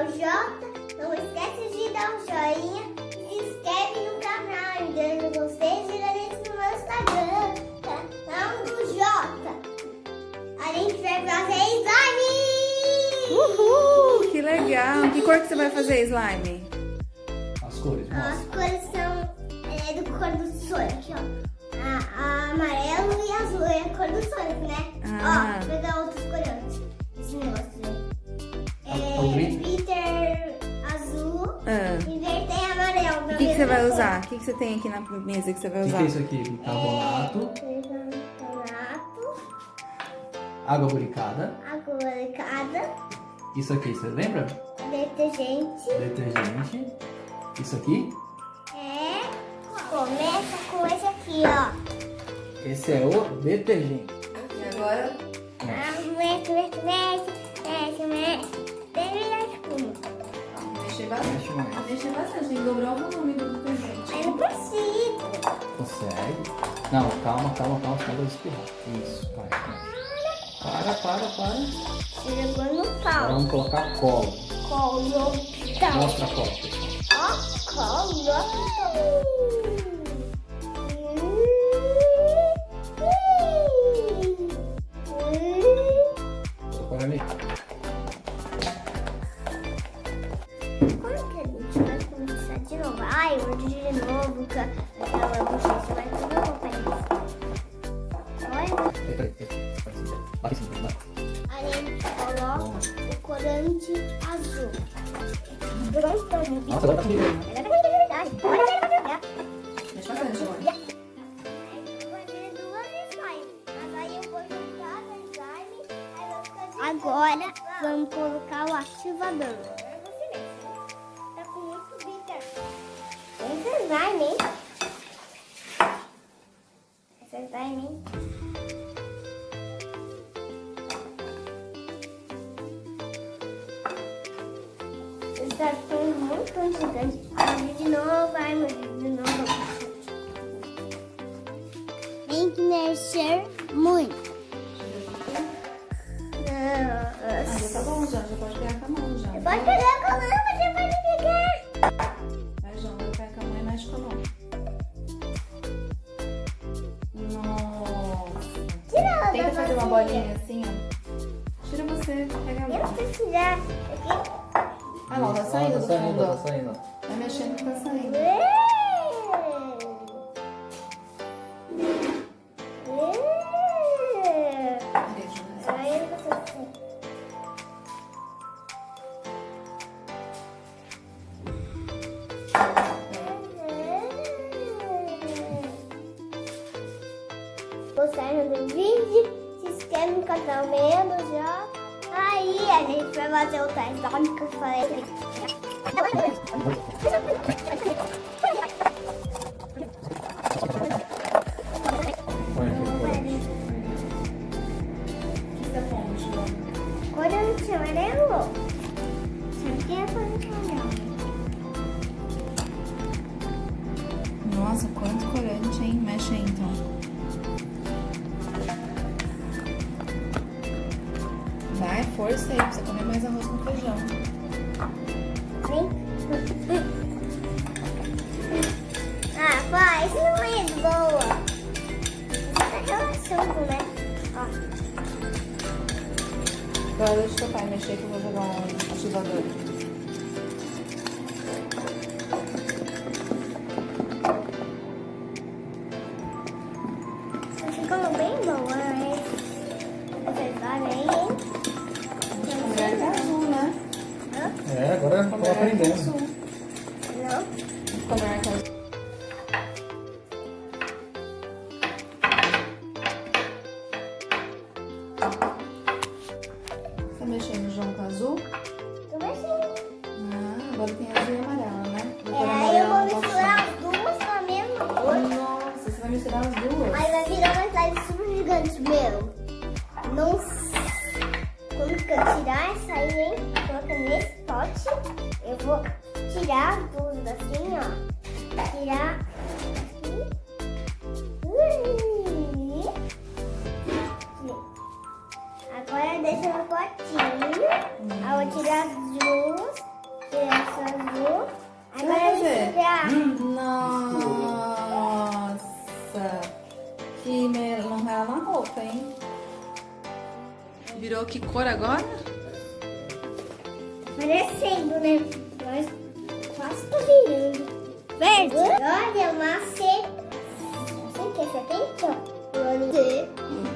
o Jota. Não esquece de dar um joinha e se inscreve no canal. E dando vocês e a gente no meu Instagram, canal do Jota. A gente vai fazer slime! Uhul, que legal! Que cor que você vai fazer slime? As cores, As mostra. cores são do cor do Sonic, aqui, ó. A amarelo e azul é a cor do Sonic, né? Ah. Ó, vou pegar outros cores antes. Esse negócio aí. O green? Glitter azul Ah. e verde e amarelo. O que você vai usar? O que você tem aqui na mesa que você vai O que usar? é isso aqui? Bicarbonato, Bicarbonato, água boricada. água cada, Isso aqui, você lembra? detergente. Detergente. Isso aqui? Começa com esse aqui, ó. Esse é o detergente. E agora? Mexe. Termina a espuma. Mexer bastante. Mexe mais. Mexer bastante, tem que dobrar o volume do detergente. Mas não precisa. Consegue? Não, calma, senão vai espirrar. Isso, vai. Para. Chegou no Agora pau. vamos colocar cola. Colo. Mostra a cola, pessoal. Ó, colo. Agora ali. Quando que a gente vai começar de novo? Ai, eu vou de novo, que aquela bochecha vai tudo novo pra isso. Olha. Peraí. Aqui sim, vai. Aí a gente coloca o corante azul. Pronto. Nossa, agora tá aqui. É verdade. Mexe bastante agora. Vai ter duas slimes. Mas aí eu vou juntar a slime. Aí vai ficar de agora vamos colocar o ativador. Tá com muito glitter. Essa slime, hein? Essa slime, hein? Está ficando muito gigante. Ai, de novo, ai meu Deus, de novo. Tem que mexer muito. Ah, já tá bom já pode pegar com a mão já. Pode pegar com a mão, você pode pegar. Vai, João, agora pega com a mão e mexe com a mão. Nossa. Tira Tenta da fazer uma vasilha. bolinha assim, ó. Tira você, pega a Eu mão. preciso tirar aqui. Ah lá, tá saindo do fundo, ó. Tá saindo. Vai mexendo que tá saindo. Aí você... Gostaram do vídeo? Se inscreve no canal menos já. Aí a gente vai fazer o teste que eu falei. Põe aqui, corante. O que você tá pondo, João? Corante amarelo. Sabe o que é corante amarelo? Nossa, quanto corante, hein? Mexe aí, então. Vai, força aí, pra você comer mais arroz com feijão. Vem. Ah, pai, isso não é boa. Você tá relaxando, né? Ó. Agora deixa o teu pai mexer que eu vou jogar um ativador. Tá ficando bem boa, né? Você sabe aí, hein? Mulher tá azul, né? Hã? É, agora estamos aprendendo. Não? Comer com azul. Tá mexendo João com azul? Tô mexendo. Ah, agora tem azul e amarela, né? Vou pôr Aí eu amarela vou no misturar as duas na mesma cor. Nossa, você vai misturar as duas? Aí vai virar uma slime super gigante, meu. Nossa. Quando que eu tirar essa aí, hein? Coloca nesse pote. Eu vou tirar as duas assim, ó. Tirar aqui. Ui. Agora deixa no potinho. Aí eu vou tirar as duas. Nossa. Que não rela na roupa, hein? Virou que cor agora? Parecendo, né? Mas quase tá virando. Verde. Olha, macê. Você quer 70? Olha.